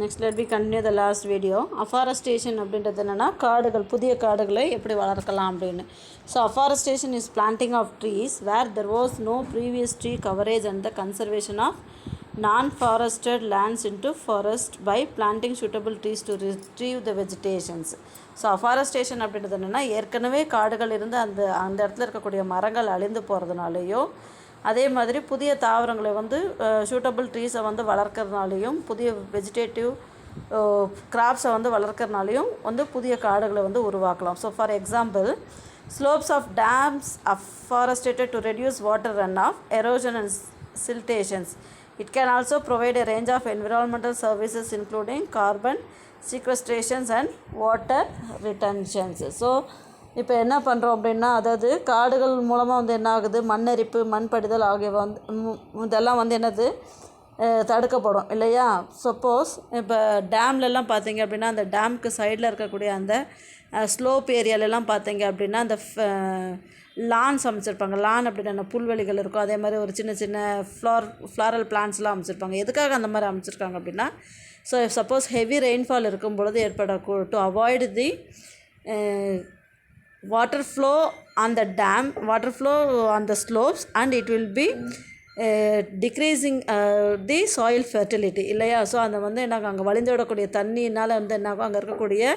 Next, let me continue the last video. Afforestation அப்படின்றது என்னன்னா காடுகள் புதிய காடுகளை எப்படி வளர்க்கலாம் அப்படின்னு. So afforestation is planting of trees where there was no previous tree coverage and the conservation of non-forested lands into forest by planting suitable trees to retrieve the vegetations. So afforestation அப்படின்றது என்னென்னா ஏற்கனவே காடுகள் இருந்து அந்த இடத்துல இருக்கக்கூடிய மரங்கள் அழிந்து போகிறதுனாலையோ அதே மாதிரி புதிய தாவரங்களை வந்து சூட்டபிள் ட்ரீஸை வந்து வளர்க்கறதுனாலையும் புதிய வெஜிடேட்டிவ் கிராப்ஸை வந்து வளர்க்கறதுனாலையும் வந்து புதிய காடுகளை வந்து உருவாக்கலாம். So for example slopes of dams afforestated to reduce water run off erosion and siltations. It can also provide a range of environmental services including carbon sequestrations and water retentions. So இப்போ என்ன பண்ணுறோம் அப்படின்னா அதாவது காடுகள் மூலமாக வந்து என்ன ஆகுது மண்ணரிப்பு மண்படிதல் ஆகியவை வந்து இதெல்லாம் வந்து என்னது தடுக்கப்படும் இல்லையா. சப்போஸ் இப்போ டேம்லலாம் பார்த்தீங்க அப்படின்னா அந்த டேமுக்கு சைடில் இருக்கக்கூடிய அந்த ஸ்லோப் ஏரியாலெலாம் பார்த்தீங்க அப்படின்னா அந்த லான்ஸ் அமைச்சிருப்பாங்க. லான் அப்படின்னா புல்வெளிகள் இருக்கும். அதே மாதிரி ஒரு சின்ன சின்ன ஃப்ளாரல் பிளான்ட்ஸ்லாம் அமைச்சிருப்பாங்க. எதுக்காக அந்த மாதிரி அமைச்சிருக்காங்க அப்படின்னா ஸோ சப்போஸ் ஹெவி ரெயின்ஃபால் இருக்கும் பொழுது to avoid the water flow on the dam, water flow on the slopes, and it will be decreasing the soil fertility இல்லையா. ஸோ அந்த வந்து என்னாகும் அங்கே வழிந்து விடக்கூடிய தண்ணினால் வந்து என்னாகும் அங்கே இருக்கக்கூடிய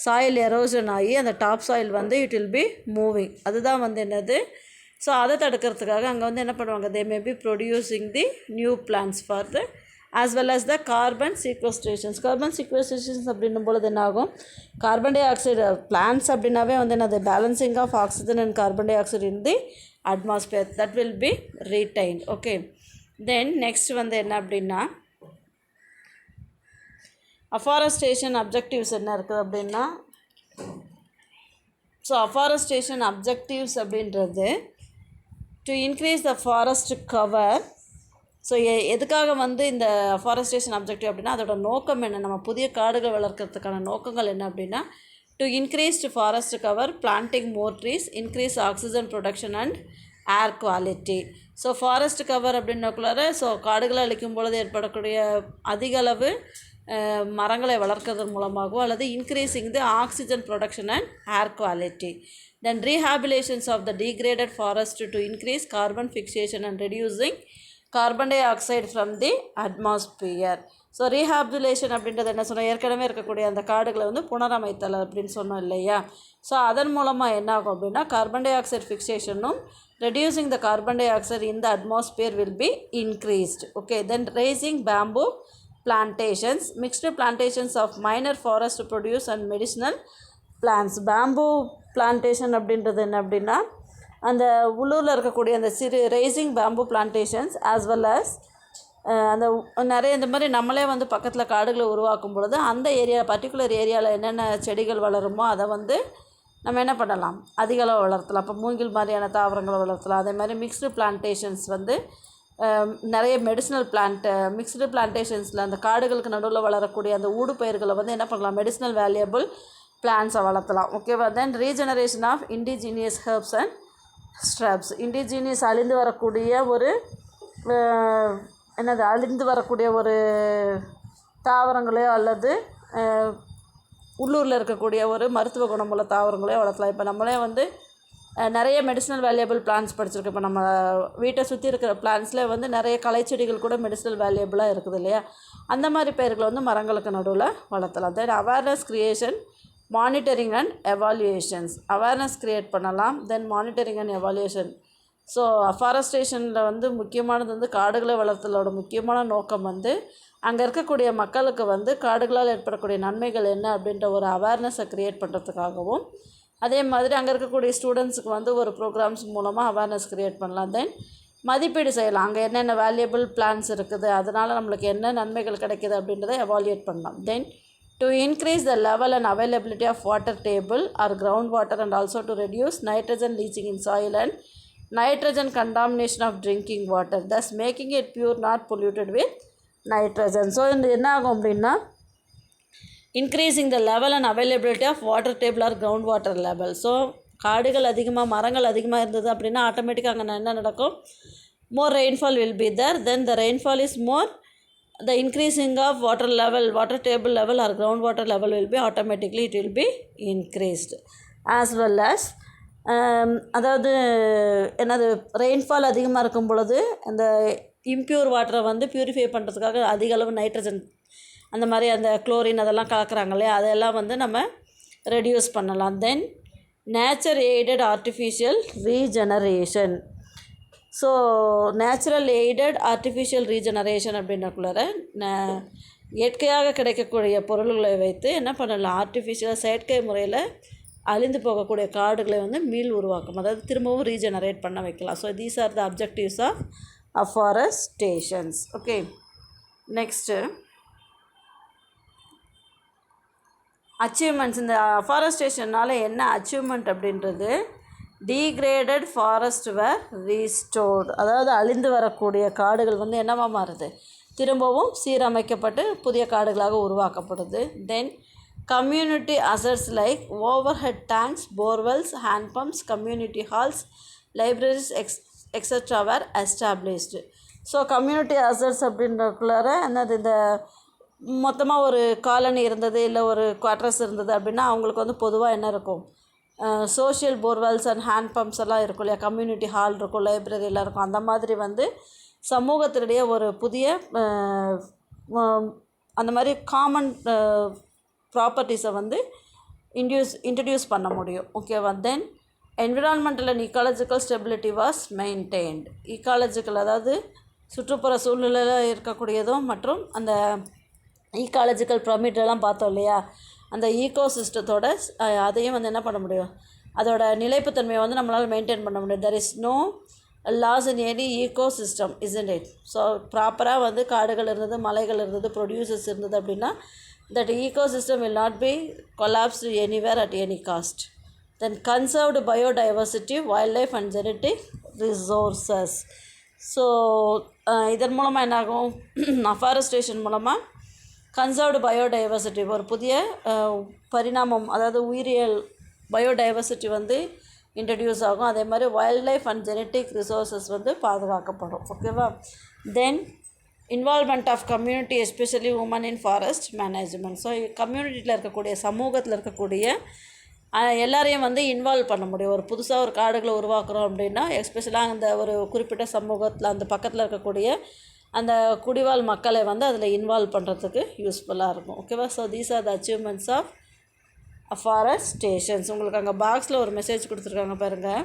சாயில் எரோஷன் ஆகி அந்த டாப் சாயில் வந்து இட் வில் பி மூவிங். அதுதான் வந்து என்னது. ஸோ அதை தடுக்கிறதுக்காக அங்கே வந்து என்ன பண்ணுவாங்க they may be producing the new plants for the as well as the carbon sequestrations. Carbon sequestrations அப்படின்னும் பொழுது என்னாகும் கார்பன் டை ஆக்சைடு பிளான்ஸ் அப்படின்னாவே வந்து என்னது balancing of oxygen and carbon dioxide in the atmosphere that will be retained. Okay, then next வந்து என்ன அப்படின்னா afforestation objectives என்ன இருக்குது அப்படின்னா ஸோ அஃபாரஸ்டேஷன் அப்ஜெக்டிவ்ஸ் அப்படின்றது to increase the forest cover. So எதுக்காக வந்து இந்த அஃபாரஸ்டேஷன் அப்ஜெக்டிவ் அப்படின்னா அதோட நோக்கம் என்ன, நம்ம புதிய காடுகள் வளர்க்கறதுக்கான நோக்கங்கள் என்ன அப்படின்னா to increase forest cover, planting more trees, increase oxygen production and air quality. So forest cover அப்படின்னக்குள்ளார ஸோ காடுகளை அழிக்கும் பொழுது ஏற்படக்கூடிய அதிக அளவு மரங்களை வளர்க்கறதன் மூலமாகவோ அல்லது increasing the oxygen production and air quality. Then rehabilitations of the degraded forest to increase carbon fixation and reducing carbon dioxide from the atmosphere. So rehabilitation அப்படின்றது என்ன சொன்னோம், ஏற்கனவே இருக்கக்கூடிய அந்த காடுகளை வந்து புனரமைத்தல் அப்படின்னு சொன்னோம் இல்லையா. ஸோ அதன் மூலமாக என்ன ஆகும் அப்படின்னா கார்பன் டை ஆக்சைடு ஃபிக்சேஷனும் reducing the carbon dioxide in the atmosphere will be increased. Okay, then rising bamboo plantations, mixed plantations of minor forest produce and medicinal plants. Bamboo plantation அப்படின்றது என்ன அப்படின்னா அந்த உள்ளூரில் இருக்கக்கூடிய அந்த rising bamboo plantations as well as அந்த நிறைய இந்த மாதிரி நம்மளே வந்து பக்கத்தில் காடுகளை உருவாக்கும் பொழுது அந்த பர்டிகுலர் ஏரியாவில் என்னென்ன செடிகள் வளருமோ அதை வந்து நம்ம என்ன பண்ணலாம் அதிக அளவு வளர்த்தலாம். அப்போ மூங்கில் மாதிரியான தாவரங்களை வளர்த்தலாம். அதே மாதிரி மிக்ஸ்டு பிளான்டேஷன்ஸ் வந்து நிறைய மெடிசினல் மிக்ஸ்டு பிளான்டேஷன்ஸில் அந்த காடுகளுக்கு நடுவில் வளரக்கூடிய அந்த ஊடு பயிர்களை வந்து என்ன பண்ணலாம் மெடிசினல் வேல்யூபிள் பிளான்ஸை வளர்த்தலாம். ஓகேவா. Then regeneration of indigenous herbs and shrubs. Indigenous அழிந்து வரக்கூடிய ஒரு தாவரங்களையோ அல்லது உள்ளூரில் இருக்கக்கூடிய ஒரு மருத்துவ குணமுள்ள தாவரங்களையோ வளர்க்கலாம். இப்போ நம்மளே வந்து நிறைய மெடிசினல் வேல்யூபிள் பிளான்ஸ் படிச்சிருக்கோம். இப்போ நம்ம வீட்டை சுற்றி இருக்கிற பிளான்ஸில் வந்து நிறைய களைச்செடிகள் கூட மெடிசினல் வேல்யூபிளாக இருக்குது இல்லையா. அந்த மாதிரி பயிர்களை வந்து மரங்களுக்கு நடுவில் வளர்த்தலாம். Then awareness creation, monitoring and evaluations. Awareness create பண்ணலாம். Then monitoring and evaluation. So அஃபாரஸ்டேஷனில் வந்து முக்கியமானது வந்து காடுகளை வளர்த்தலோட முக்கியமான நோக்கம் வந்து அங்கே இருக்கக்கூடிய மக்களுக்கு வந்து காடுகளால் ஏற்படக்கூடிய நன்மைகள் என்ன அப்படின்ற ஒரு அவேர்னஸை க்ரியேட் பண்ணுறதுக்காகவும் அதே மாதிரி அங்கே இருக்கக்கூடிய ஸ்டூடெண்ட்ஸுக்கு வந்து ஒரு ப்ரோக்ராம்ஸ் மூலமாக அவேர்னஸ் க்ரியேட் பண்ணலாம். தென் மதிப்பீடு செய்யலாம். அங்கே என்னென்ன வேல்யூபிள் பிளான்ஸ் இருக்குது, அதனால் நம்மளுக்கு என்ன நன்மைகள் கிடைக்கிது அப்படின்றத எவாலுவேட் பண்ணலாம். தென் to increase the level and availability of water table or groundwater and also to reduce nitrogen leaching in soil and nitrogen contamination of drinking water, thus making it pure not polluted with nitrogen. So இந்த என்ன ஆகும் அப்படின்னா increasing the level and availability of water table or groundwater level. So காடுகள் அதிகமாக மரங்கள் அதிகமாக இருந்தது அப்படின்னா ஆட்டோமேட்டிக்காக அங்கே என்ன நடக்கும் more rainfall will be there, then the rainfall is more the increasing of water table level or groundwater level will be automatically it will be increased. As well as அதாவது என்னது ரெயின்ஃபால் அதிகமாக இருக்கும் பொழுது அந்த இம்ப்யூர் வாட்டரை வந்து purify பண்ணுறதுக்காக அதிக அளவு நைட்ரஜன் அந்த மாதிரி அந்த குளோரின் அதெல்லாம் கலக்கிறாங்க இல்லையா, அதெல்லாம் வந்து நம்ம ரெடியூஸ் பண்ணலாம். Then nature aided artificial regeneration. So natural aided artificial regeneration அப்படின்றக்குள்ளார இயற்கையாக கிடைக்கக்கூடிய பொருள்களை வைத்து என்ன பண்ணலாம், ஆர்டிஃபிஷியலாக செயற்கை முறையில் அழிந்து போகக்கூடிய காடுகளை வந்து மீள் உருவாக்கும், அதாவது திரும்பவும் ரீஜெனரேட் பண்ண வைக்கலாம். So these are the objectives of afforestations. Okay, next achievements. இந்த அஃபாரஸ்டேஷனால் என்ன அச்சீவ்மெண்ட் அப்படின்றது, டீக்ரேடட் ஃபாரஸ்ட் வேர் ரீஸ்டோர்டு, அதாவது அழிந்து வரக்கூடிய காடுகள் வந்து என்னவா மாறுது, திரும்பவும் சீரமைக்கப்பட்டு புதிய காடுகளாக உருவாக்கப்படுது. Then community assets like overhead tanks, borewells, hand pumps, community halls, libraries etcetera were established. So community assets அப்படின்றக்குள்ளார என்னது, இந்த மொத்தமாக ஒரு காலனி இருந்தது இல்லை ஒரு குவார்ட்டர்ஸ் இருந்தது அப்படின்னா அவங்களுக்கு வந்து பொதுவாக என்ன இருக்கும், social borewells and hand pumps எல்லாம் இருக்கும் இல்லையா, கம்யூனிட்டி ஹால் இருக்கும், லைப்ரரி எல்லாம் இருக்கும். அந்த மாதிரி வந்து சமூகத்தினுடைய ஒரு புதிய அந்த மாதிரி காமன் ப்ராப்பர்ட்டிஸை வந்து இன்ட்ரடியூஸ் பண்ண முடியும். ஓகேவா. Then environmental and ecological stability was maintained. Ecological அதாவது சுற்றுப்புற சூழ்நிலையில் இருக்கக்கூடியதும் மற்றும் அந்த ஈக்காலஜிக்கல் பிரமிடெல்லாம் பார்த்தோம் இல்லையா, அந்த ஈக்கோ சிஸ்டத்தோட அதையும் வந்து என்ன பண்ண முடியும், அதோட நிலைப்புத்தன்மையை வந்து நம்மளால் மெயின்டைன் பண்ண முடியும். There is no loss in any ecosystem, isn't it. So ப்ராப்பராக வந்து காடுகள் இருந்தது, மலைகள் இருந்தது, ப்ரொடியூசர்ஸ் இருந்தது அப்படின்னா that ecosystem will not be collapsed anywhere at any cost. Then conserved biodiversity, wildlife and genetic resources. So இதன் மூலமாக என்னாகும், அஃபாரஸ்டேஷன் மூலமாக கன்சர்வ்டு பயோடைவர்சிட்டி ஒரு புதிய பரிணாமம், அதாவது உயிரியல் பயோடைவர்சிட்டி வந்து இன்ட்ரடியூஸ் ஆகும். அதே மாதிரி wildlife and genetic resources வந்து பாதுகாக்கப்படும். ஓகேவா. Then involvement of community, especially woman in forest management. So கம்யூனிட்டியில் இருக்கக்கூடிய சமூகத்தில் இருக்கக்கூடிய எல்லாரையும் வந்து இன்வால்வ் பண்ண முடியும். ஒரு புதுசாக ஒரு காடுகளை உருவாக்குறோம் அப்படின்னா எஸ்பெஷலாக அந்த ஒரு குறிப்பிட்ட சமூகத்தில் அந்த பக்கத்தில் இருக்கக்கூடிய அந்த குடிவாழ் மக்களை வந்து அதில் இன்வால்வ் பண்ணுறதுக்கு யூஸ்ஃபுல்லாக இருக்கும். ஓகேவா. So these are the achievements of afforestations. உங்களுக்கு அங்கே பாக்ஸில் ஒரு மெசேஜ் கொடுத்துருக்காங்க பாருங்கள்.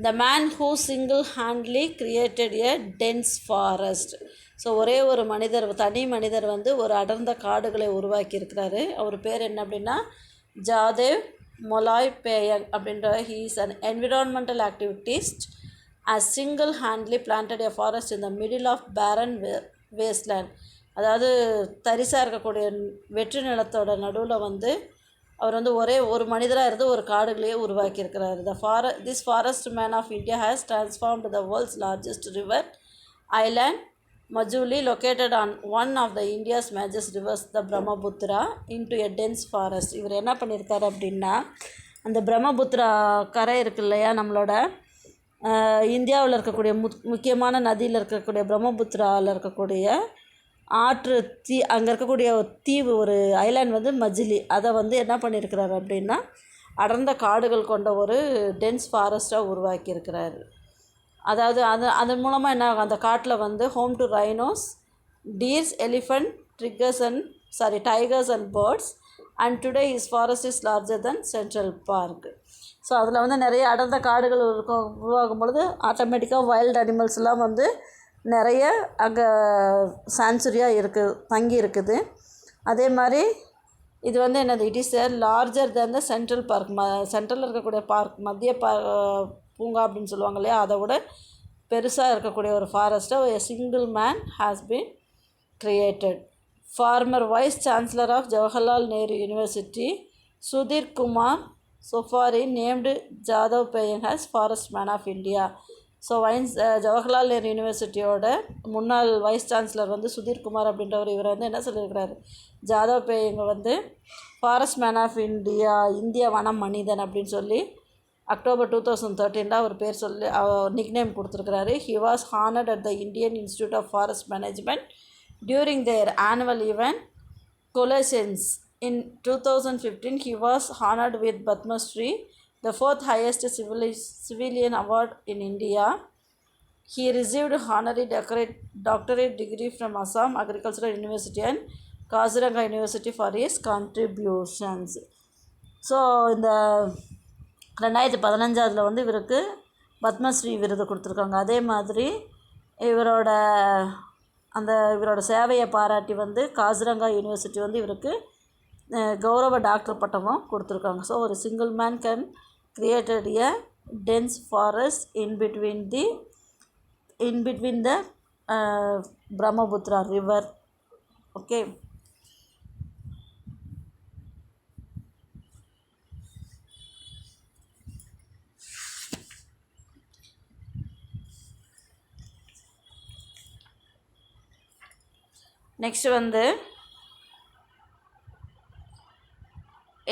The man who single-handedly created a dense forest. So ஒரே ஒரு மனிதர், தனி மனிதர் வந்து ஒரு அடர்ந்த காடுகளை உருவாக்கியிருக்கிறாரு. அவர் பேர் என்ன அப்படின்னா ஜாதேவ் மொலாய் பேயங் அப்படின்ற. He is an environmental activist. as single-handedly planted a forest in the middle of barren wasteland. அதாவது தரிசாக இருக்கக்கூடிய வெற்று நிலத்தோட நடுவில் வந்து அவர் வந்து ஒரே ஒரு மனிதராக இருந்து ஒரு காடுகளையே உருவாக்கியிருக்கிறார். This forest man of India has transformed the world's largest river island Majuli located on one of the India's majestic rivers the Brahmaputra into a dense forest. இவர் என்ன பண்ணியிருக்காரு அப்படின்னா, அந்த பிரம்மபுத்திரா கரை இருக்கு இல்லையா, நம்மளோட இந்தியாவில் இருக்கக்கூடிய முக்கியமான நதியில் இருக்கக்கூடிய பிரம்மபுத்திராவில் இருக்கக்கூடிய ஆற்று அங்கே இருக்கக்கூடிய தீவு ஒரு ஐலாண்ட் வந்து மஜிலி, அதை வந்து என்ன பண்ணியிருக்கிறாரு அப்படின்னா அடர்ந்த காடுகள் கொண்ட ஒரு டென்ஸ் ஃபாரஸ்ட்டாக உருவாக்கியிருக்கிறாரு. அதாவது அதன் மூலமாக என்ன ஆகும், அந்த காட்டில் வந்து home to rhinos, tears, elephant, tigers and birds. And today is forest is larger then central park. So அதில் வந்து நிறைய அடர்ந்த காடுகள் உருவாகும் பொழுது ஆட்டோமேட்டிக்காக வைல்டு அனிமல்ஸ்லாம் வந்து நிறைய அங்கே சான்சுரியாக தங்கி இருக்குது. அதே மாதிரி இது வந்து என்னது, it is larger than the central park. சென்ட்ரலில் இருக்கக்கூடிய பார்க், மத்திய பூங்கா அப்படின்னு சொல்லுவாங்க இல்லையா, அதை விட பெருசாக இருக்கக்கூடிய ஒரு ஃபாரஸ்ட்டை single man has been created. Former vice chancellor of Jawaharlal Nehru university Sudhir Kumar Sopory named Jadav Payeng has forest man of India. So Jawaharlal Nehru யூனிவர்சிட்டியோட முன்னாள் வைஸ் சான்சலர் வந்து சுதீர் குமார் அப்படின்றவர், இவர் வந்து என்ன சொல்லியிருக்கிறாரு, ஜாதவ் பேயங்க வந்து ஃபாரஸ்ட் மேன் ஆஃப் இந்தியா, இந்திய வன மனிதன் அப்படின்னு சொல்லி அக்டோபர் 2013 அவர் பேர் சொல்லி நிக்நேம் கொடுத்துருக்கிறாரு. He was honoured at the Indian institute of forest management during their annual event கொலசன்ஸ். In 2015, he was honored with Padma Shri, the fourth highest civilian award in India. He received honorary doctorate degree from Assam Agricultural University and Kaziranga University for his contributions. So இந்த 2015 வந்து இவருக்கு பத்மஸ்ரீ விருது கொடுத்துருக்காங்க. அதே மாதிரி இவரோட சேவையை பாராட்டி வந்து காசிரங்கா யூனிவர்சிட்டி வந்து இவருக்கு கௌரவ டாக்டர் பட்டமும் கொடுத்துருக்காங்க. ஸோ ஒரு single man can created a dense forest in between the Brahmaputra river. Okay, next வந்து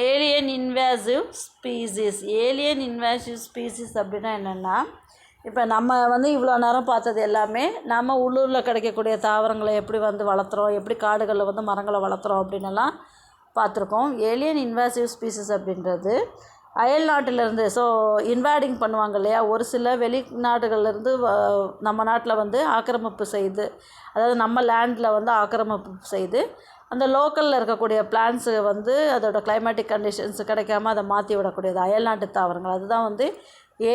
alien invasive species. Alien invasive species அப்படின்னா என்னென்னா, இப்போ நம்ம வந்து இவ்வளோ நேரம் பார்த்தது எல்லாமே நம்ம உள்ளூரில் கிடைக்கக்கூடிய தாவரங்களை எப்படி வந்து வளர்த்துறோம், எப்படி காடுகளில் வந்து மரங்களை வளர்த்துறோம் அப்படின்னெல்லாம் பார்த்துருக்கோம். ஏலியன் இன்வேசிவ் ஸ்பீசிஸ் அப்படின்றது அயல் நாட்டிலேருந்து இன்வைடிங் பண்ணுவாங்க இல்லையா, ஒரு சில வெளிநாடுகள்லேருந்து நம்ம நாட்டில் வந்து ஆக்கிரமிப்பு செய்து, அதாவது நம்ம லேண்டில் வந்து ஆக்கிரமிப்பு செய்து அந்த லோக்கலில் இருக்கக்கூடிய பிளான்ஸு வந்து அதோட கிளைமேட்டிக் கண்டிஷன்ஸ் கிடைக்காம அதை மாற்றி விடக்கூடியது அயல்நாட்டு தாவரங்கள். அதுதான் வந்து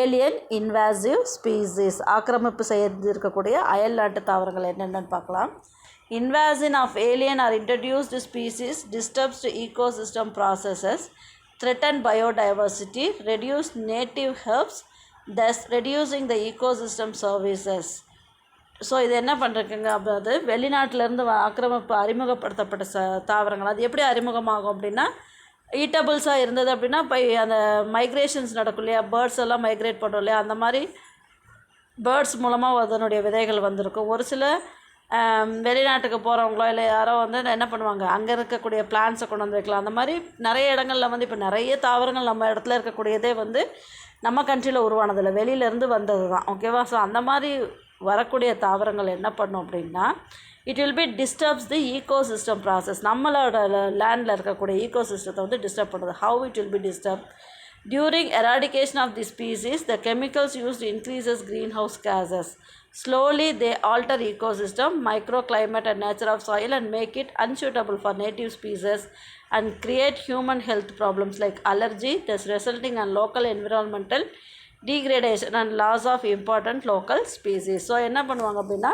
ஏலியன் இன்வேசிவ் ஸ்பீசிஸ். ஆக்கிரமிப்பு செய்து இருக்கக்கூடிய அயல்நாட்டு தாவரங்கள் என்னென்னு பார்க்கலாம். Invasion of alien or introduced species disturbs ecosystem processes, threaten biodiversity, reduce native herbs, thus reducing the ecosystem services. So இது என்ன பண்ணுறதுங்க, அதாவது வெளிநாட்டிலேருந்து அறிமுகப்படுத்தப்பட்ட தாவரங்கள். அது எப்படி அறிமுகமாகும் அப்படின்னா, ஈட்டபிள்ஸாக இருந்தது அப்படின்னா இப்போ அந்த மைக்ரேஷன்ஸ் நடக்கும் இல்லையா, பேர்ட்ஸ் எல்லாம் மைக்ரேட் பண்ணுறோம் இல்லையா, அந்த மாதிரி பேர்ட்ஸ் மூலமாக அதனுடைய விதைகள் வந்திருக்கும். ஒரு சில வெளிநாட்டுக்கு போகிறவங்களோ இல்லை யாரோ வந்து என்ன பண்ணுவாங்க, அங்கே இருக்கக்கூடிய பிளான்ஸை கொண்டு வந்து வைக்கலாம். அந்த மாதிரி நிறைய இடங்களில் வந்து இப்போ நிறைய தாவரங்கள் நம்ம இடத்துல இருக்கக்கூடியதே வந்து நம்ம கண்ட்ரியில் உருவானதில்லை, வெளியிலேருந்து வந்தது தான். ஓகேவா? ஸோ அந்த மாதிரி வரக்கூடிய தாவரங்கள் என்ன பண்ணும் அப்படின்னா, it will B disturbs the ecosystem process. நம்மளோட லேண்டில் இருக்கக்கூடிய ecosystem வந்து டிஸ்டர்ப் பண்ணுறது. How it will B disturb? During eradication of the species, the chemicals used increases greenhouse gases. Slowly, they alter ecosystem, microclimate and nature of soil and make it unsuitable for native species and create human health problems like allergy, thus resulting in local environmental degradation and loss of important local species. So என்ன பண்ணுவாங்க அப்படின்னா,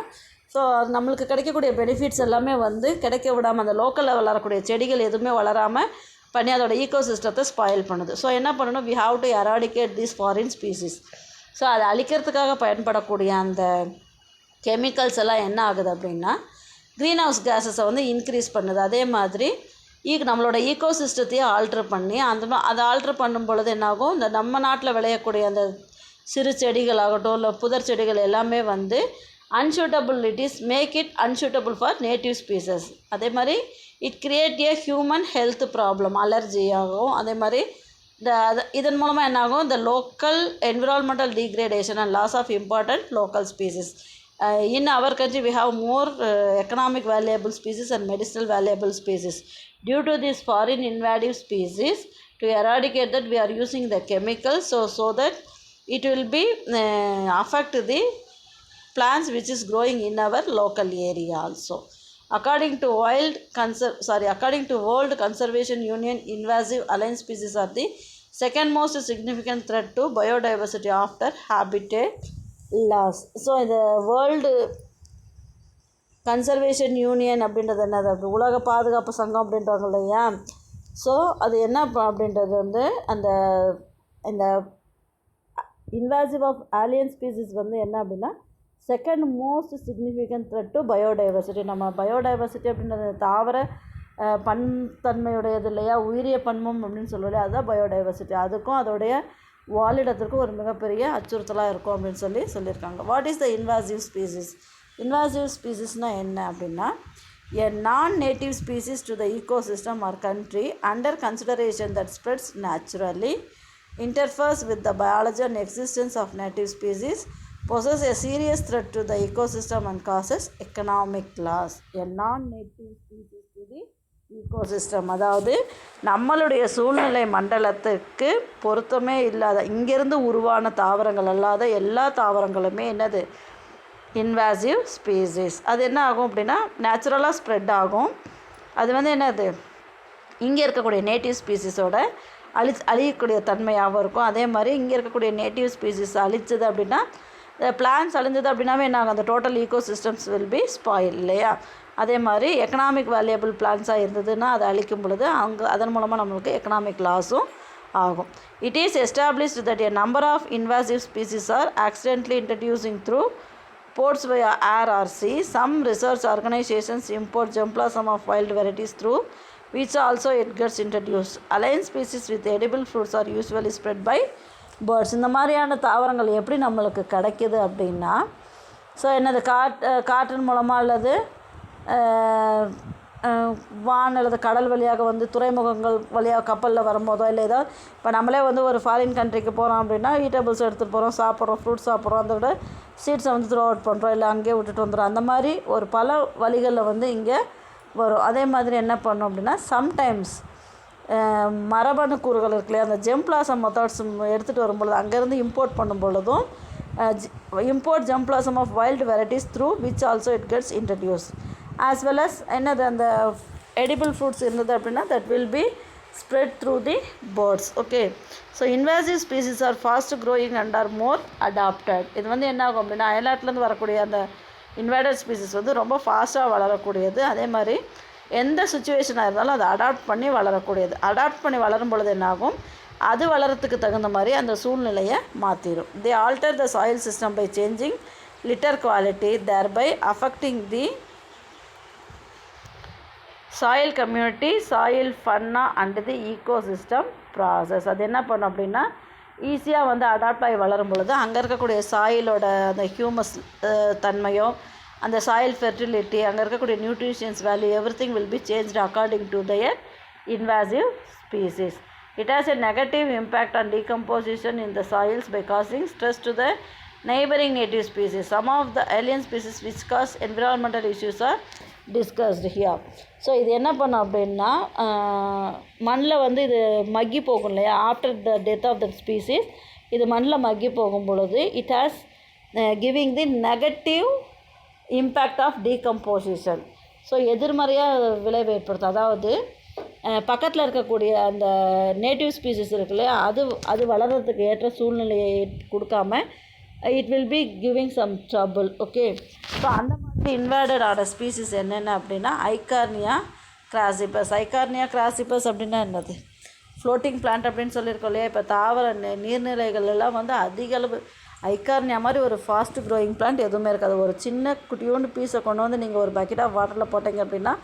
so நம்மளுக்கு கிடைக்கக்கூடிய benefits எல்லாமே வந்து கிடைக்க விடாமல் அந்த லோக்கலில் வளரக்கூடிய செடிகள் எதுவுமே வளராமல் பண்ணி அதோட ஈகோசிஸ்டத்தை ஸ்பாயில் பண்ணுது. ஸோ என்ன பண்ணணும், we have to eradicate this foreign species. So அதை அழிக்கிறதுக்காக பயன்படக்கூடிய அந்த கெமிக்கல்ஸ் எல்லாம் என்ன ஆகுது அப்படின்னா, க்ரீன் ஹவுஸ் கேஸஸை வந்து இன்க்ரீஸ் பண்ணுது. அதே மாதிரி நம்மளோட ஈகோசிஸ்டத்தையே ஆல்ட்ரு பண்ணி அதை ஆல்ட்ரு பண்ணும் பொழுது என்னாகும், இந்த நம்ம நாட்டில் விளையக்கூடிய அந்த சிறு செடிகளாகட்டும் இல்லை புதர் செடிகள் எல்லாமே வந்து unsuitabilities make it unsuitable for native species. அதே மாதிரி it create a human health problem, allergy ஆகும். அதே மாதிரி இதன் மூலமாக என்னாகும், இந்த local environmental degradation and loss of important local species. In our country, we have more economic valuable species and medicinal valuable species. Due to this foreign invasive species, to eradicate that, we are using the chemicals so that it will be affect the plants which is growing in our local area also. According to World Conservation Union, invasive alien species are the second most significant threat to biodiversity after habitat loss. So இந்த world conservation union அப்படின்றது என்னது, அப்படி உலக பாதுகாப்பு சங்கம் அப்படின்றாங்க இல்லையா. So அது என்ன அப்படின்றது வந்து இந்த இன்வாசிவ் ஆஃப் ஆலியன் ஸ்பீசிஸ் வந்து என்ன அப்படின்னா, second most significant thread to biodiversity. நம்ம பயோடைவர்சிட்டி அப்படின்றது தாவர பன்தன்மையுடையது இல்லையா, உயிரிய பன்மம் அப்படின்னு சொல்லலையா, அதுதான் பயோடைவர்சிட்டி. அதுக்கும் அதோடைய வாழிடத்திற்கும் ஒரு மிகப்பெரிய அச்சுறுத்தலாக இருக்கும் அப்படின்னு சொல்லியிருக்காங்க. What is the invasive species? Invasive ஸ்பீசிஸ்னால் என்ன அப்படின்னா, a non native species to the ecosystem or country under consideration that spreads naturally interferes with the biology and existence of native species, poses a serious threat to the ecosystem and causes economic loss. A non-native species to the ecosystem, அதாவது நம்மளுடைய சூழ்நிலை மண்டலத்துக்கு பொருத்தமே இல்லாத இங்கேருந்து உருவான தாவரங்கள் அல்லாத எல்லா தாவரங்களுமே என்னது இன்வாசிவ் ஸ்பீசிஸ். அது என்ன ஆகும் அப்படின்னா நேச்சுரலாக ஸ்ப்ரெட் ஆகும். அது வந்து என்னது இங்கே இருக்கக்கூடிய நேட்டிவ் ஸ்பீசிஸோட அழியக்கூடிய தன்மையாகவும் இருக்கும். அதே மாதிரி இங்கே இருக்கக்கூடிய நேட்டிவ் ஸ்பீசிஸ் அழிச்சது அப்படின்னா பிளான்ஸ் அழிஞ்சது அப்படின்னாவே என்ன ஆகும், அந்த டோட்டல் ஈகோசிஸ்டம்ஸ் வில் பி ஸ்பாயில் இல்லையா. அதே மாதிரி எக்கனாமிக் வேல்யூபிள் பிளான்ஸாக இருந்ததுன்னா அதை அழிக்கும் பொழுது அதன் மூலமாக நம்மளுக்கு எக்கனாமிக் லாஸும் ஆகும். It is established that a number of invasive species are accidentally introducing through ports via air or sea. Some research organizations import germplasm of wild varieties through which also it gets introduced. Alien species with edible fruits are usually spread by birds. இந்த மாதிரியான தாவரங்கள் எப்படி நம்மளுக்கு கிடைக்கிது அப்படின்னா, so என்னது காற்றின் மூலமாக அல்லது வான் அல்லது கடல் வழியாக வந்து துறைமுகங்கள் வழியாக கப்பலில் வரும்போதோ இல்லை ஏதோ இப்போ நம்மளே வந்து ஒரு ஃபாரின் கண்ட்ரிக்கு போகிறோம் அப்படின்னா ஈட்டபிள்ஸ் எடுத்துகிட்டு போகிறோம், சாப்பிட்றோம், ஃப்ரூட்ஸ் சாப்பிட்றோம், அதோட சீட்ஸை வந்து த்ரோ அவுட் பண்ணுறோம், இல்லை அங்கேயே விட்டுட்டு வந்துடும். அந்த மாதிரி ஒரு பல வழிகளில் வந்து இங்கே வரும். அதே மாதிரி என்ன பண்ணோம் அப்படின்னா சம்டைம்ஸ் மரபணு கூறுகள் இருக்கு இல்லையா, அந்த ஜெம்ப்ளாசம் மெத்தட்ஸ் எடுத்துகிட்டு வரும்பொழுது அங்கேருந்து இம்போர்ட் பண்ணும் பொழுதும் import germplasm of wild varieties through which also it gets introduced, as well as என்னது அந்த edible fruits இருந்தது அப்படின்னா that will be spread through the birds. Okay, so invasive species are fast growing and are more adapted. இது வந்து என்ன ஆகும் அப்படின்னா அயல்நாட்டிலேருந்து வரக்கூடிய அந்த இன்வைடட் ஸ்பீசிஸ் வந்து ரொம்ப ஃபாஸ்ட்டாக வளரக்கூடியது. அதே மாதிரி எந்த சுச்சுவேஷனாக இருந்தாலும் அதை அடாப்ட் பண்ணி வளரக்கூடியது. அடாப்ட் பண்ணி வளரும் பொழுது என்னாகும், அது வளரத்துக்கு தகுந்த மாதிரி அந்த சூழ்நிலையை மாற்றிடும். They alter the soil system by changing litter quality, thereby affecting the soil community, soil fauna and the ecosystem process. அது என்ன பண்ணும் அப்படின்னா ஈஸியாக வந்து அடாப்ட் ஆகி வளரும் பொழுது அங்கே இருக்கக்கூடிய சாயிலோட அந்த ஹியூமஸ் தன்மையோ அந்த சாயில் ஃபெர்டிலிட்டி அங்கே இருக்கக்கூடிய nutritions value everything will be changed according to their invasive species. It has a negative impact on decomposition in the soils by causing stress to the neighboring native species. Some of the alien species which cause environmental issues are discussed here. So இது என்ன பண்ணும் அப்படின்னா மண்ணில் வந்து இது மக்கி போகும் இல்லையா, after the death of the species இது மண்ணில் மக்கி போகும் பொழுது it has giving the negative impact of decomposition. So எதிர்மறையாக விளைவு ஏற்படுத்தும். அதாவது பக்கத்தில் இருக்கக்கூடிய அந்த நேட்டிவ் ஸ்பீசிஸ் இருக்குல்ல அது வளர்கிறதுக்கு ஏற்ற சூழ்நிலையை கொடுக்காம it will be giving some trouble. Okay, so அந்த மாதிரி இன்வேர்டட் ஆன ஸ்பீசிஸ் என்னென்ன அப்படின்னா ஐகார்னியா கிராசிபஸ். ஐகார்னியா கிராசிபஸ் அப்படின்னா என்னது, ஃப்ளோட்டிங் பிளான்ட் அப்படின்னு சொல்லியிருக்கோம் இல்லையா. இப்போ தாவர நீர்நிலைகள்லாம் வந்து அதிக அளவு ஐகார்னியா மாதிரி ஒரு ஃபாஸ்ட் க்ரோயிங் பிளான்ட் எதுவுமே இருக்காது. ஒரு சின்ன குட்டியோண்டு பீஸை கொண்டு வந்து நீங்கள் ஒரு பக்கெட் ஆஃப் வாட்டரில் போட்டிங்க அப்படின்னா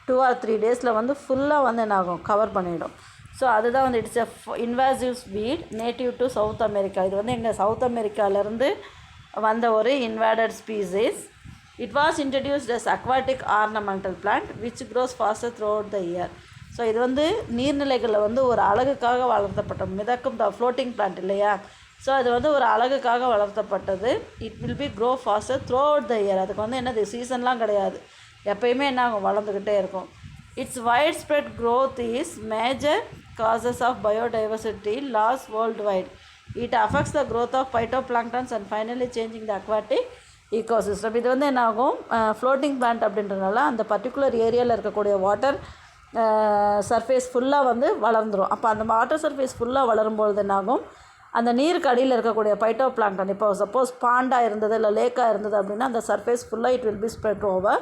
2 or 3 டேஸில் வந்து ஃபுல்லாக வந்து என்ன ஆகும், கவர் பண்ணிவிடும். ஸோ அதுதான் வந்து it's a invasive weed native to South America. இது வந்து எங்கள் சவுத் அமெரிக்காவிலேருந்து வந்த ஒரு invaded species. It was introduced as aquatic ornamental plant which grows faster throughout the year. So இது வந்து நீர்நிலைகளில் வந்து ஒரு அழகுக்காக வளர்த்தப்பட்ட மிதக்கும் த ஃப்ளோட்டிங் பிளான்ட் இல்லையா. ஸோ அது வந்து ஒரு அழகுக்காக வளர்த்தப்பட்டது. It will be grow faster throughout the year. அதுக்கு வந்து என்னது சீசன்லாம் கிடையாது, எப்பயுமே என்ன ஆகும், வளர்ந்துக்கிட்டே இருக்கும். It's widespread growth is major causes of biodiversity loss worldwide. It affects the growth of phytoplanktons and finally changing the aquatic ecosystem. இது வந்து என்ன ஆகும், ஃப்ளோட்டிங் பிளான்ட் அப்படின்றதுனால அந்த பர்டிகுலர் ஏரியாவில் இருக்கக்கூடிய வாட்டர் சர்ஃபேஸ் ஃபுல்லாக வந்து வளர்ந்துடும். அப்போ அந்த வாட்டர் சர்ஃபேஸ் ஃபுல்லாக வளரும்பொழுது என்னாகும், அந்த நீருக்கு அடியில் இருக்கக்கூடிய பைட்டோபிளாங்க்டன் இப்போ சப்போஸ் பாண்டாக இருந்தது இல்லை லேக்காக இருந்தது அப்படின்னா அந்த சர்ஃபேஸ் ஃபுல்லாக it will be spread over.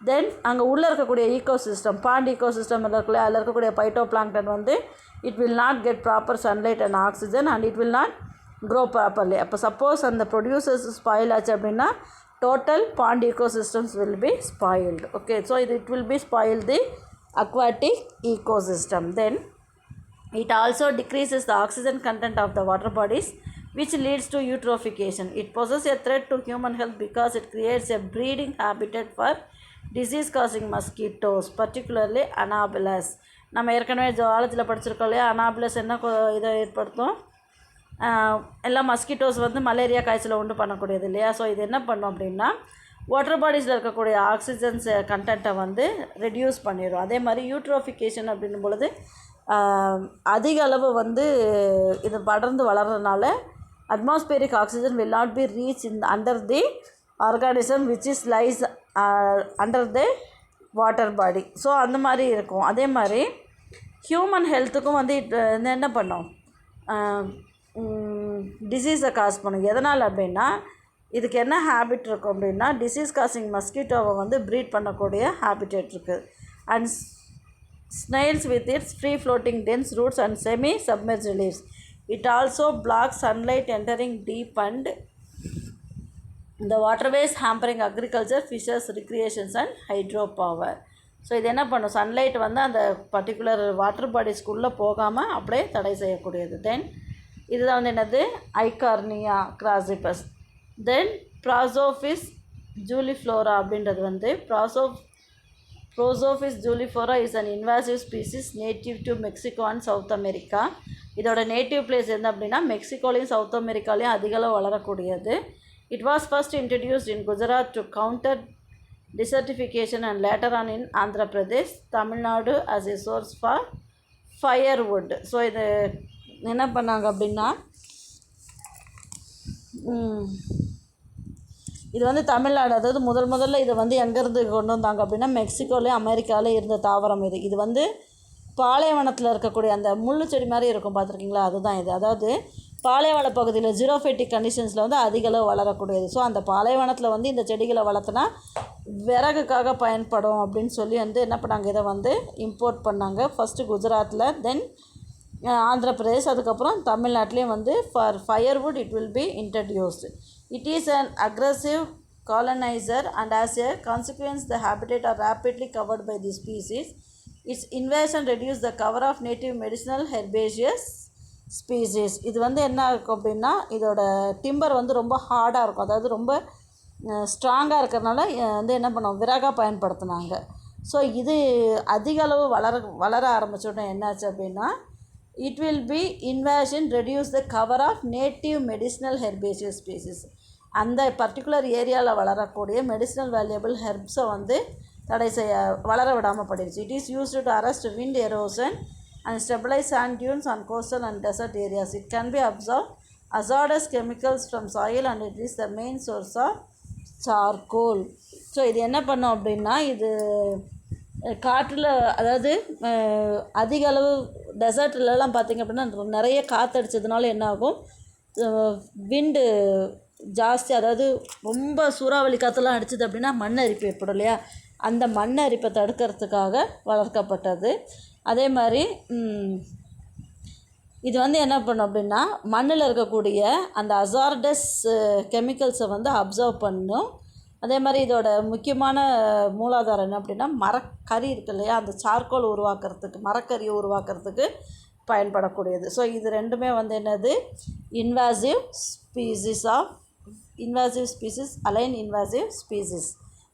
Then அங்கே உள்ளே இருக்கக்கூடிய ஈகோசிஸ்டம் பாண்ட் ஈகோசிஸ்டம் இருக்குல்ல, அதில் இருக்கக்கூடிய பைட்டோபிளாங்க்டன் வந்து it will not get proper sunlight and oxygen and it will not grow properly. அப்போ சப்போஸ் அந்த ப்ரொடியூசர்ஸ் ஸ்பாயில் ஆச்சு அப்படின்னா total pond ecosystems will be spoiled. Okay, so it will be spoil the aquatic ecosystem. Then it also decreases the oxygen content of the water bodies which leads to eutrophication. It poses a threat to human health because it creates a breeding habitat for disease causing mosquitoes, particularly Anopheles. நம்ம ஏற்கனவே ஜுவாலஜியில் படிச்சிருக்கோம் இல்லையா, Anopheles என்ன இதை ஏற்படுத்தும், எல்லாம் mosquitoes வந்து malaria காய்ச்சலை உண்டு பண்ணக்கூடியது இல்லையா. ஸோ இது என்ன பண்ணும் அப்படின்னா வாட்டர் பாடிஸில் இருக்கக்கூடிய ஆக்சிஜன்ஸ் கண்டென்ட்டை வந்து ரெடியூஸ் பண்ணிடும். அதே மாதிரி யூட்ரோஃபிகேஷன் அப்படின்னும் பொழுது அதிக அளவு வந்து இது படர்ந்து வளர்கிறதுனால atmospheric oxygen will not be reach under the organism which is lies under the water body. So அந்த மாதிரி இருக்கும். அதே மாதிரி ஹியூமன் ஹெல்த்துக்கும் வந்து என்ன பண்ணும், டிசீஸை காஸ் பண்ணும். எதனால் அப்படின்னா இதுக்கு என்ன ஹேபிட் இருக்கும் அப்படின்னா டிசீஸ் காசிங் மஸ்கிட்டோவை வந்து ப்ரீட் பண்ணக்கூடிய ஹேபிட்டேட் இருக்குது. And snails with its free floating dense roots and semi submerge leaves. It also blocks sunlight entering deep and the waterways hampering agriculture, fishes, recreations and hydro power. So இது என்ன பண்ணும், sunlight வந்து அந்த particular water பாடிஸ்குள்ளே போகாமல் அப்படியே தடை செய்யக்கூடியது. தென் இதுதான் வந்து என்னது ஐகார்னியா கிராசிபஸ். தென் ப்ராசோஃபிஸ் ஜூலிஃப்ளோரா அப்படின்றது வந்து Prosopis juliflora is an invasive species native to Mexico and South America. இதோட நேட்டிவ் பிளேஸ் என்ன அப்படின்னா மெக்சிகோலையும் சவுத் அமெரிக்காலையும் அதிகளவு வளரக்கூடியது. It was first introduced in Gujarat to counter desertification and later on in Andhra Pradesh, Tamil Nadu as a source for firewood. So இது என்ன பண்ணாங்க அப்படின்னா இது வந்து தமிழ்நாடு, அதாவது முதல்ல இதை வந்து எங்கேருந்து கொண்டு வந்தாங்க அப்படின்னா மெக்சிகோலேயும் அமெரிக்காவிலே இருந்த தாவரம் இது. இது வந்து பாலைவனத்தில் இருக்கக்கூடிய அந்த முள்ளு செடி மாதிரி இருக்கும், பார்த்துருக்கீங்களா, அதுதான் இது. அதாவது பாலைவன பகுதியில் ஜீரோஃபைட்டிக் கண்டிஷன்ஸில் வந்து அதிகளவு வளரக்கூடியது. ஸோ அந்த பாலைவனத்தில் வந்து இந்த செடிகளை வளர்த்துனா விறகுக்காக பயன்படும் அப்படின்னு சொல்லி வந்து என்ன பண்ணாங்க, இதை வந்து இம்போர்ட் பண்ணாங்க. ஃபஸ்ட்டு குஜராத்தில், தென் ஆந்திர பிரதேஷ், அதுக்கப்புறம் தமிழ்நாட்டிலையும் வந்து for firewood it will be introduced. It is an aggressive coloniser and as a consequence the habitat are rapidly covered by the species. It's invasion reduce the cover of native medicinal herbaceous species. இது வந்து என்ன இருக்கும் அப்படின்னா இதோட timber வந்து ரொம்ப ஹார்டாக இருக்கும், அதாவது ரொம்ப ஸ்ட்ராங்காக இருக்கிறதுனால வந்து என்ன பண்ணுவோம், விறகாக பயன்படுத்தினாங்க. ஸோ இது அதிக அளவு வளர ஆரம்பிச்சோடனே என்னாச்சு அப்படின்னா it will be invasion reduce the cover of native medicinal herbaceous species. அந்த பர்டிகுலர் ஏரியாவில் வளரக்கூடிய மெடிசினல் வேல்யூபிள் ஹெர்ப்ஸை வந்து தடை செய்ய வளர விடாமல் பண்ணிடுச்சு. It is used to arrest wind erosion and stabilize sand dunes on coastal and desert areas. It can be absorbed hazardous chemicals from soil and it is the main source of charcoal. So இது என்ன பண்ணோம் அப்படின்னா இது காற்றில், அதாவது அதிக அளவு டெசர்ட்லலாம் பார்த்திங்க அப்படின்னா நிறைய காற்றடிச்சதுனால என்ன ஆகும், விண்டு ஜாஸ்தி, அதாவது ரொம்ப சூறாவளி காற்றெல்லாம் அடிச்சது அப்படின்னா மண் அரிப்பு ஏற்படும் இல்லையா, அந்த மண் அரிப்பை தடுக்கிறதுக்காக வளர்க்கப்பட்டது. அதே மாதிரி இது வந்து என்ன பண்ணும் அப்படின்னா மண்ணில் இருக்கக்கூடிய அந்த அசார்டஸ் கெமிக்கல்ஸை வந்து அப்சர்வ் பண்ணும். அதே மாதிரி இதோட முக்கியமான மூலாதாரம் என்ன அப்படின்னா மரக்கறி இருக்கு இல்லையா, அந்த சார்கோல் உருவாக்குறதுக்கு, மரக்கறியை உருவாக்குறதுக்கு பயன்படக்கூடியது. ஸோ இது ரெண்டுமே வந்து என்னது invasive species alien invasive species.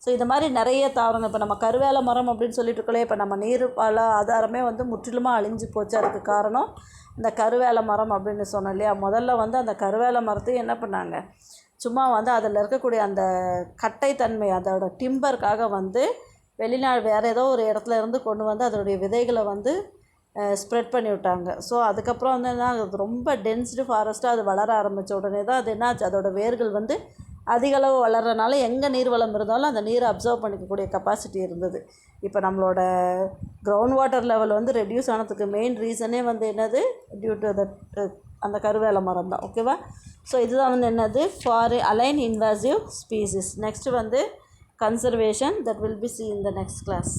So இது மாதிரி நிறைய தாவரங்கள், இப்போ நம்ம கருவேல மரம் அப்படின்னு சொல்லிட்டு இருக்கோம், இப்போ நம்ம நீர் பல ஆதாரமே வந்து முற்றிலுமாக அழிஞ்சு போச்சு. அதுக்கு காரணம் இந்த கருவேல மரம் அப்படின்னு சொன்னோம் இல்லையா. முதல்ல வந்து அந்த கருவேல மரத்தையும் என்ன பண்ணாங்க, சும்மா வந்து அதில் இருக்கக்கூடிய அந்த கட்டைத்தன்மை, அதோட டிம்பருக்காக வந்து வெளிநாடு வேறு ஏதோ ஒரு இடத்துல இருந்து கொண்டு வந்து அதோடைய விதைகளை வந்து ஸ்ப்ரெட் பண்ணி விட்டாங்க. ஸோ அதுக்கப்புறம் வந்து என்ன, அது ரொம்ப டென்ஸ்டு ஃபாரஸ்ட்டாக அது வளர ஆரம்பித்த உடனே தான் அது என்னாச்சு, அதோடய வேர்கள் வந்து அதிகளவு வளர்கிறனால எங்கே நீர்வளம் இருந்தாலும் அந்த நீரை அப்சர்வ் பண்ணிக்கக்கூடிய கெப்பாசிட்டி இருந்தது. இப்போ நம்மளோட கிரவுண்ட் வாட்டர் லெவல் வந்து ரெடியூஸ் ஆனதுக்கு மெயின் ரீசனே வந்து என்னது, டியூ டு அந்த கருவேல மரம் தான். ஓகேவா. ஸோ இதுதான் வந்து என்னது for alien invasive species. Next வந்து conservation, that will be see in the next class.